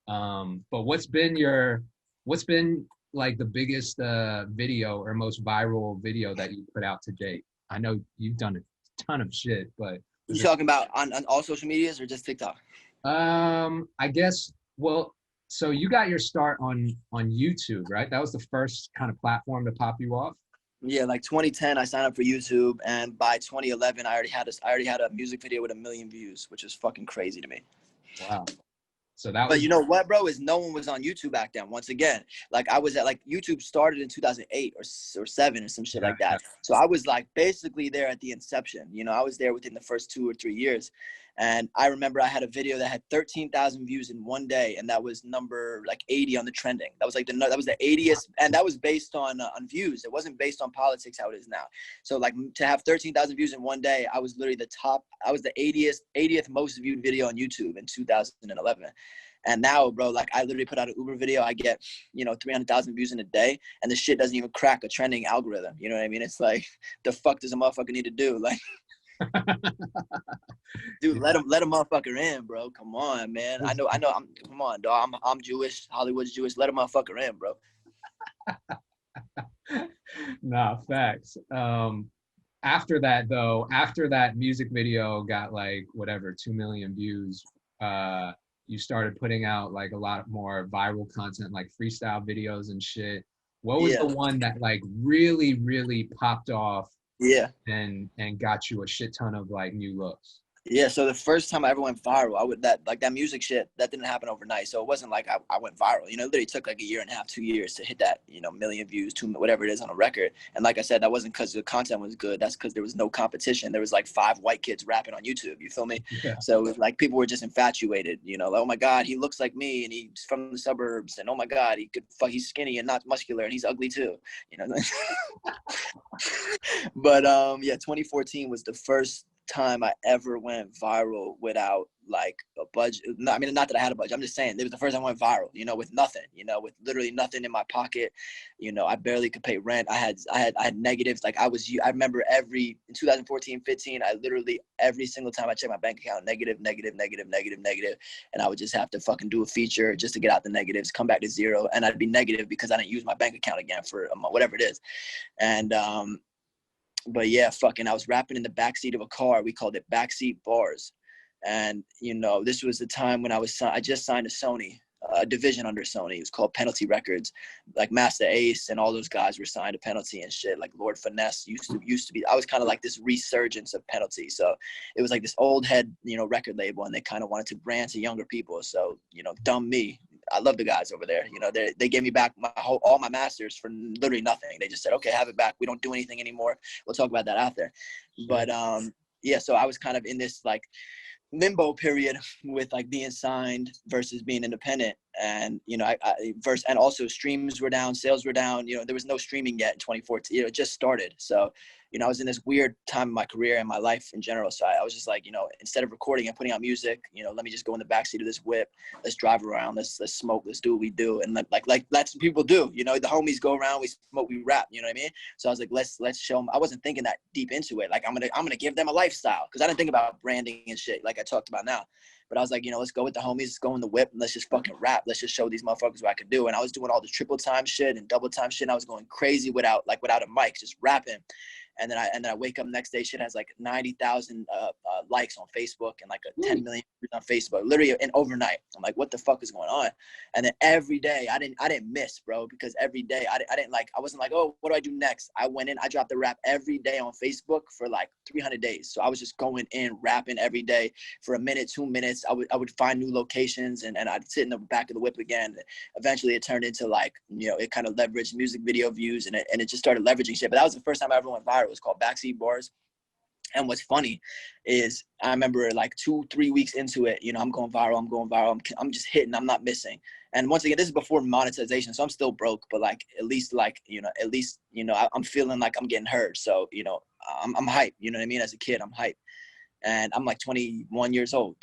But what's been like the biggest video or most viral video that you put out to date? I know you've done a ton of shit, but You talking about on all social medias or just TikTok? I guess, well, so you got your start on YouTube, right? That was the first kind of platform to pop you off. Yeah, like 2010, I signed up for YouTube, and by 2011, I already had a music video with 1 million views, which is fucking crazy to me. Wow. So that But was you know what, bro? Is no one was on YouTube back then. Once again, like I was at like YouTube started in 2008 or seven or some shit yeah, like yeah. that. So I was like basically there at the inception. You know, I was there within the first 2 or 3 years, and I remember I had a video that had 13,000 views in one day, and that was number like 80 on the trending. That was like that was the 80th, and that was based on views. It wasn't based on politics how it is now. So like to have 13,000 views in one day, I was literally the top. I was the 80th most viewed video on YouTube in 2011. And now, bro, like I literally put out an Uber video, I get, 300,000 views in a day, and the shit doesn't even crack a trending algorithm. You know what I mean? It's like, the fuck does a motherfucker need to do? Like, dude, Yeah. let a motherfucker in, bro. Come on, man. I know. Come on, dog. I'm Jewish. Hollywood's Jewish. Let a motherfucker in, bro. Nah, facts. After that though, after that music video got like whatever 2 million views, uh, you started putting out like a lot more viral content, like freestyle videos and shit. What was the Yeah, one that like really, really popped off yeah. and got you a shit ton of like new looks? Yeah, so the first time I ever went viral, that music shit that didn't happen overnight. So it wasn't like I went viral. You know, it literally took like a year and a half, 2 years to hit that, million views, two whatever it is on a record. And like I said, that wasn't because the content was good. That's because there was no competition. There was like 5 white kids rapping on YouTube. You feel me? Yeah. So it was like people were just infatuated. Like, oh my god, he looks like me, and he's from the suburbs, and oh my god, he's skinny and not muscular, and he's ugly too. You know. But yeah, 2014 was the first time I ever went viral without like a budget. No, I mean, not that I had a budget. I'm just saying it was the first time I went viral, with nothing, with literally nothing in my pocket. I barely could pay rent. I had negatives. Like I remember in 2014, 15, I literally every single time I checked my bank account, negative, negative, negative, negative, negative. And I would just have to fucking do a feature just to get out the negatives, come back to zero. And I'd be negative because I didn't use my bank account again for a month, whatever it is. And, but yeah, fucking, I was rapping in the backseat of a car. We called it backseat bars. And, this was the time when I just signed to Sony, a division under Sony. It was called Penalty Records. Like Master Ace and all those guys were signed to Penalty and shit. Like Lord Finesse used to be. I was kind of like this resurgence of Penalty. So it was like this old head, record label, and they kind of wanted to brand to younger people. So, dumb me. I love the guys over there. They gave me back all my masters for literally nothing. They just said, okay, have it back. We don't do anything anymore. We'll talk about that after. But yeah, so I was kind of in this like limbo period with like being signed versus being independent. And and also streams were down, sales were down. There was no streaming yet in 2014. It just started. So I was in this weird time in my career and my life in general. So I was just like, instead of recording and putting out music, let me just go in the backseat of this whip. Let's drive around. Let's smoke. Let's do what we do. And like that's what people do. The homies go around. We smoke. We rap. You know what I mean? So I was like, let's show them. I wasn't thinking that deep into it. Like I'm gonna give them a lifestyle because I didn't think about branding and shit like I talked about now. But I was like, let's go with the homies, let's go in the whip, and let's just fucking rap. Let's just show these motherfuckers what I could do. And I was doing all the triple time shit and double time shit. And I was going crazy without a mic, just rapping. And then I wake up next day, shit has like 90,000 likes on Facebook and like 10 million on Facebook, literally in overnight. I'm like, what the fuck is going on? And then every day I didn't miss, bro, because every day I wasn't like, oh, what do I do next? I went in, I dropped the rap every day on Facebook for like 300 days. So I was just going in rapping every day for a minute, 2 minutes. I would find new locations and I'd sit in the back of the whip again. Eventually it turned into like, it kind of leveraged music video views and it just started leveraging shit. But that was the first time I ever went viral. It was called Backseat Bars. And what's funny is I remember like 2-3 weeks into it, I'm going viral. I'm just hitting, I'm not missing. And once again, this is before monetization. So I'm still broke, but like, at least I'm feeling like I'm getting heard. So, I'm hyped, you know what I mean? As a kid, I'm hyped. And I'm like 20 years old.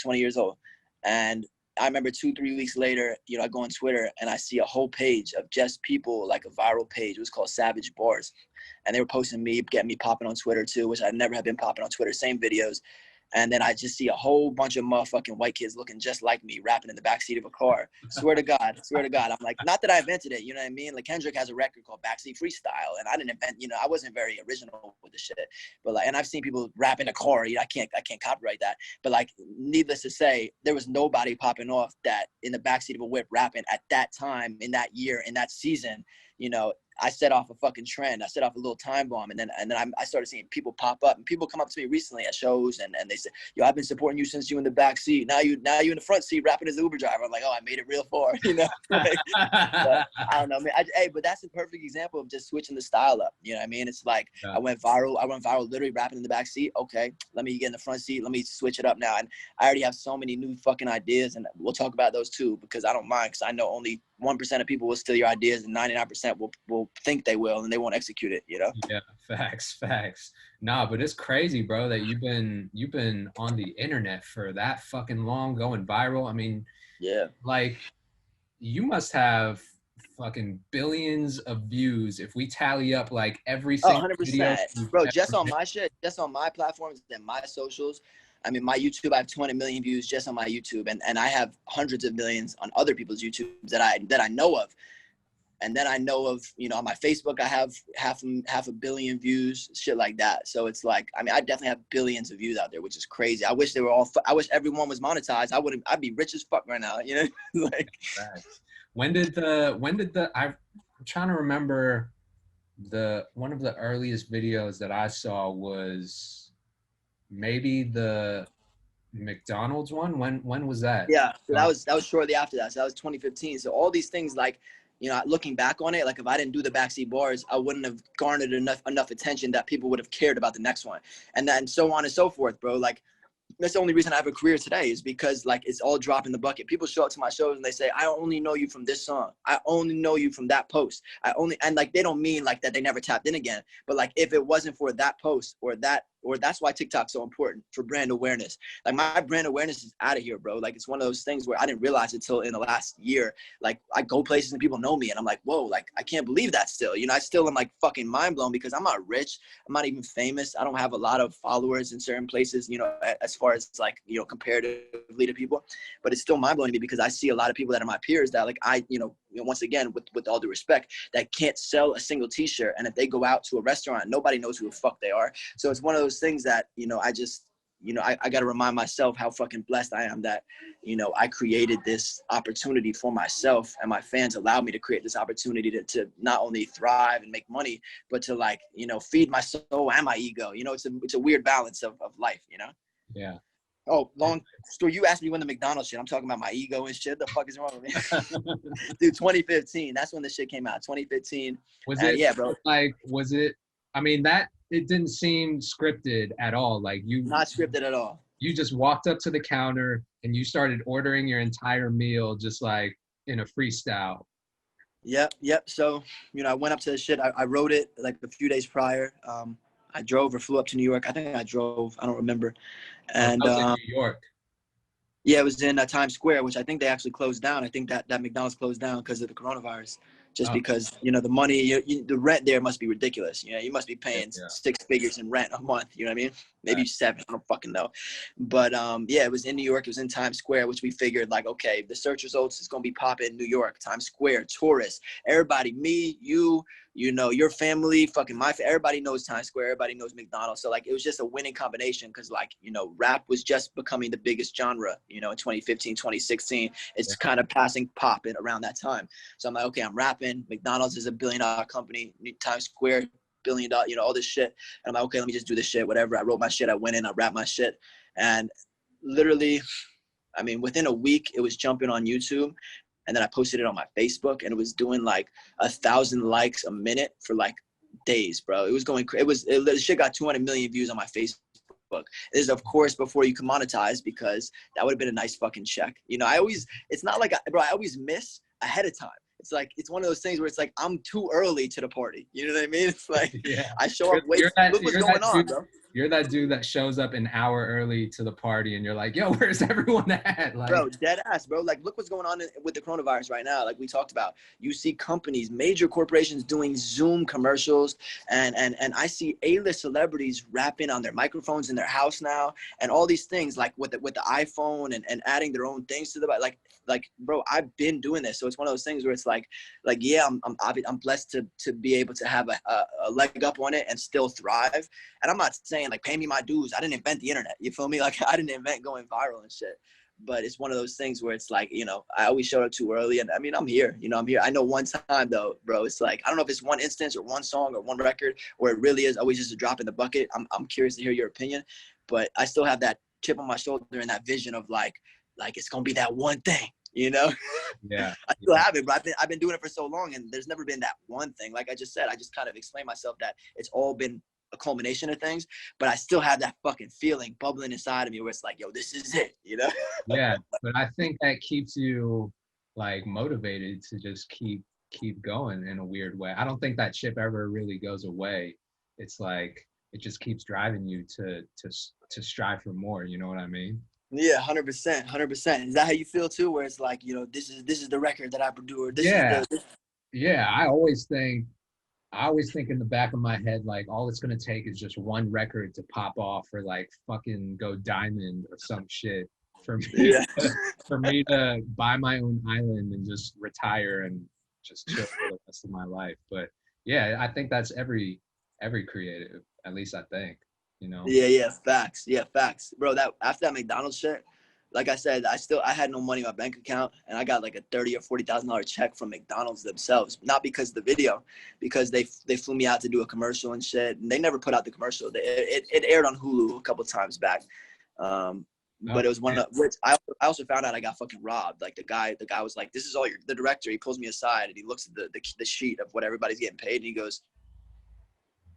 And I remember 2-3 weeks later, I go on Twitter and I see a whole page of just people, like a viral page. It was called Savage Bars. And they were posting me, getting me popping on Twitter too, which I never had been popping on Twitter. Same videos. And then I just see a whole bunch of motherfucking white kids looking just like me, rapping in the backseat of a car. Swear to God, swear to God. I'm like, not that I invented it, you know what I mean? Like Kendrick has a record called Backseat Freestyle, and I didn't invent, you know, I wasn't very original with the shit. But like, and I've seen people rap in a car. You know, I can't copyright that. But like, needless to say, there was nobody popping off that in the backseat of a whip rapping at that time, in that year, in that season. You know, I set off a fucking trend. I set off a little time bomb, and then I started seeing people pop up, and people come up to me recently at shows, and they say, "Yo, I've been supporting you since you in the back seat. Now you in the front seat rapping as an Uber driver." I'm like, "Oh, I made it real far," you know. Like, but I don't know, man. Hey, but that's a perfect example of just switching the style up. You know what I mean? It's like I went viral. Literally rapping in the back seat. Okay, let me get in the front seat. Let me switch it up now. And I already have so many new fucking ideas, and we'll talk about those too, because I don't mind, because I know only 1% of people will steal your ideas, and 99% will think they will, and they won't execute it, you know? Yeah, facts. Nah, but it's crazy, bro, that you've been on the internet for that fucking long, going viral. I mean, Yeah. like, you must have fucking billions of views if we tally up like every Oh, single video 100%. you've Bro, ever just on made. my shit, just on my platforms and my socials. I mean, my YouTube, I have 20 million views just on my YouTube, and I have hundreds of millions on other people's YouTubes that I know of. And then I know of, you know, on my Facebook, I have half a billion views, shit like that. So it's like, I mean, I definitely have billions of views out there, which is crazy. I wish I wish everyone was monetized. I'd be rich as fuck right now, you know? Like, Facts. I'm trying to remember, one of the earliest videos that I saw was maybe the McDonald's one. When was that? yeah, so that was shortly after that. So that was 2015. So all these things, like, you know, looking back on it, like if I didn't do the backseat bars, I wouldn't have garnered enough attention that people would have cared about the next one, and then so on and so forth, bro. Like, that's the only reason I have a career today, is because like it's all drop in the bucket. People show up to my shows and they say, I only know you from this song. I only know you from that post. And like, they don't mean like that they never tapped in again. But like, if it wasn't for that post or that's why TikTok's so important for brand awareness. Like, my brand awareness is out of here, bro. Like, it's one of those things where I didn't realize it till in the last year. Like, I go places and people know me and I'm like, whoa, like, I can't believe that still. You know, I still am like fucking mind blown, because I'm not rich. I'm not even famous. I don't have a lot of followers in certain places, you know, as far as like, you know, comparatively to people. But it's still mind blowing to me, because I see a lot of people that are my peers that like, you know, once again, with all due respect, that can't sell a single t-shirt. And if they go out to a restaurant, nobody knows who the fuck they are. So it's one of those things that, you know, I just, you know, I got to remind myself how fucking blessed I am that, you know, I created this opportunity for myself, and my fans allowed me to create this opportunity to not only thrive and make money, but to like, you know, feed my soul and my ego. You know, it's a weird balance of life, you know? Yeah. Oh, long story. You asked me when the McDonald's shit. I'm talking about my ego and shit. The fuck is wrong with me? Dude, 2015. That's when the shit came out. 2015. Was And it yeah, bro. like, was it, I mean, that it didn't seem scripted at all. Like, Not scripted at all. you just walked up to the counter and you started ordering your entire meal just like in a freestyle. Yep. So, you know, I went up to the shit. I wrote it like a few days prior. I drove or flew up to New York. I think I drove. I don't remember. Oh, that And was in New York. yeah, it was in Times Square, which I think they actually closed down. I think that McDonald's closed down because of the coronavirus. Just Oh, because, you know, the money, the rent there must be ridiculous. You know, you must be paying yeah. 6 figures in rent a month. You know what I mean? Maybe Right. 7. I don't fucking know. But yeah, it was in New York. It was in Times Square, which we figured like, okay, the search results is gonna be popping in New York, Times Square, tourists, everybody, me, you know, your family, fucking everybody knows Times Square, everybody knows McDonald's. So like, it was just a winning combination, because like, you know, rap was just becoming the biggest genre, you know, in 2015, 2016. It's kind of passing pop in around that time. So I'm like, okay, I'm rapping. McDonald's is a $1 billion company. Times Square, $1 billion, you know, all this shit. And I'm like, okay, let me just do this shit, whatever. I wrote my shit. I went in, I rapped my shit. And literally, I mean, within a week, it was jumping on YouTube. And then I posted it on my Facebook, and it was doing like 1,000 likes a minute for like days, bro. It was going, the shit got 200 million views on my Facebook. This is, of course, before you can monetize, because that would have been a nice fucking check. You know, it's not like, bro, I always miss ahead of time. It's like, it's one of those things where it's like, I'm too early to the party. You know what I mean? It's like, Yeah. I show up, wait, look what's going on, bro. You're that dude that shows up an hour early to the party and you're like, yo, where's everyone at? Like, Bro, dead ass, bro. Like, look what's going on with the coronavirus right now. Like we talked about, you see companies, major corporations doing Zoom commercials, and I see A-list celebrities rapping on their microphones in their house now, and all these things like with the iPhone and adding their own things to the like, bro, I've been doing this, so it's one of those things where it's like yeah, I'm blessed to be able to have a leg up on it and still thrive. And I'm not saying like pay me my dues. I didn't invent the internet. You feel me? Like I didn't invent going viral and shit. But it's one of those things where it's like, you know, I always showed up too early. And I mean, I'm here, you know, I'm here. I know one time though, bro, it's like, I don't know if it's one instance or one song or one record where it really is always just a drop in the bucket. I'm curious to hear your opinion, but I still have that chip on my shoulder and that vision of like it's going to be that one thing, you know? yeah, I still yeah, have it, but I've been doing it for so long and there's never been that one thing. Like I just said, I just kind of explained myself that it's all been a culmination of things, but I still have that fucking feeling bubbling inside of me where it's like, yo, this is it, you know? yeah. But I think that keeps you like motivated to just keep going in a weird way. I don't think that chip ever really goes away. It's like it just keeps driving you to strive for more. You know what I mean? Yeah, 100%, 100%. Is that how you feel too? Where it's like, you know, this is the record that I produce, or this is Yeah, the yeah. I always think in the back of my head, like all it's gonna take is just one record to pop off or like fucking go diamond or some shit for me yeah. for me to buy my own island and just retire and just chill for the rest of my life. But yeah, I think that's every creative, at least I think, you know. Yeah, facts. Yeah, facts. Bro, that after that McDonald's shit, like I said, I had no money in my bank account and I got like a $30,000 or $40,000 check from McDonald's themselves. Not because of the video, because they flew me out to do a commercial and shit. And they never put out the commercial. It aired on Hulu a couple times back. Oh, But it was one man. of which I also found out I got fucking robbed. Like the guy was like, "This is all the director." He pulls me aside and he looks at the sheet of what everybody's getting paid and he goes,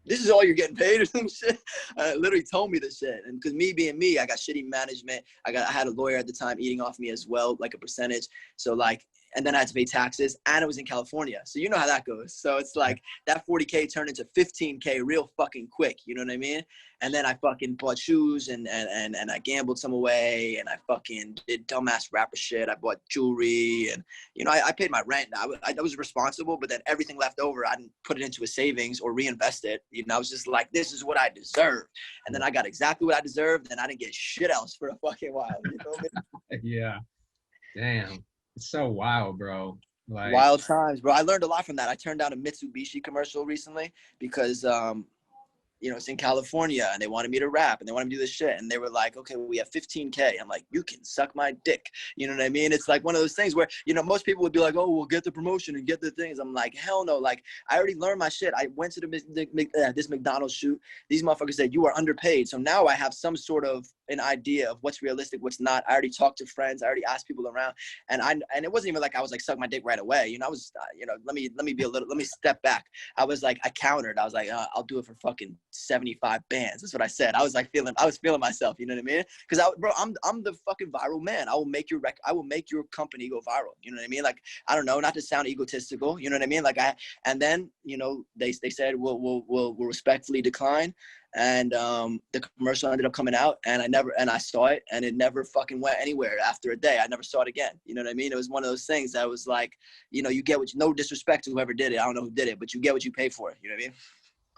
"This is all you're getting paid," or some shit. Literally told me this shit. And because me being me, I got shitty management. I had a lawyer at the time eating off me as well, like a percentage. So like, and then I had to pay taxes, and it was in California. So you know how that goes. So it's like that 40K turned into 15K real fucking quick. You know what I mean? And then I fucking bought shoes and I gambled some away, and I fucking did dumbass rapper shit. I bought jewelry, and you know, I paid my rent. I was responsible, but then everything left over, I didn't put it into a savings or reinvest it. You know, I was just like, this is what I deserve. And then I got exactly what I deserved, and I didn't get shit else for a fucking while. You know what I mean? Yeah. Damn. It's so wild, bro. Like, Wild times, bro. I learned a lot from that. I turned down a Mitsubishi commercial recently because you know, it's in California and they wanted me to rap and they wanted me to do this shit. And they were like, okay, well, we have 15K. I'm like, you can suck my dick. You know what I mean? It's like one of those things where, you know, most people would be like, oh, we'll get the promotion and get the things. I'm like, hell no. Like, I already learned my shit. I went to this McDonald's shoot. These motherfuckers said, you are underpaid. So now I have some sort of an idea of what's realistic, what's not. I already talked to friends. I already asked people around. And it wasn't even like I was like, suck my dick right away. You know, I was, you know, let me step back. I was like, I countered. I was like, I'll do it for fucking 75 bands. That's what I said. I was feeling myself. You know what I mean? Because I'm the fucking viral man. I will make your company go viral. You know what I mean? Like, I don't know, not to sound egotistical. You know what I mean? Like and then, you know, they said we'll respectfully decline. And the commercial ended up coming out, and I saw it, and it never fucking went anywhere after a day. I never saw it again. You know what I mean? It was one of those things that was like, you know, you get no disrespect to whoever did it. I don't know who did it, but you get what you pay for. You know what I mean?